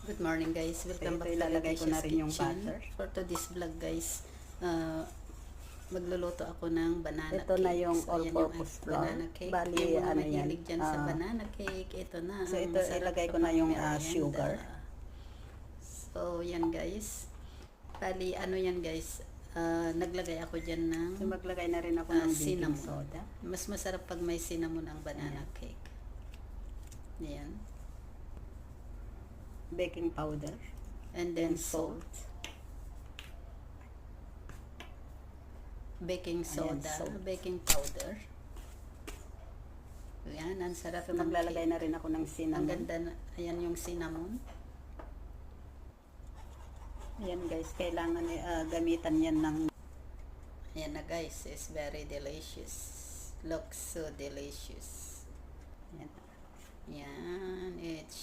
Good morning guys, welcome back to Ilalagay ko na Alicia's rin yung Kitchen. butter. For today's vlog guys, magluluto ako ng banana Ito cake. na yung So, yan all-purpose flour. banana cake. Bali, Yung mga ano yan, mahilig dyan sa banana cake, ito na. So, ang ito, masarap ilagay sa ko na yung pang-merienda. sugar. So, yan guys. Bali, ano yan guys, naglagay ako dyan ng So, maglagay na rin ako ng baking cinnamon. soda. Mas masarap pag may cinnamon ang banana cake. Yan. Baking powder. And then And salt. Baking soda, salt. baking powder. Ayan, ang sarap So, ng maglalagay cake. na rin ako ng Ang cinnamon. ganda na, ayan yung cinnamon. Ayan guys, kailangan gamitan yan ng... Ayan na guys, it's very delicious. Looks so delicious. Ayan. Yan, it's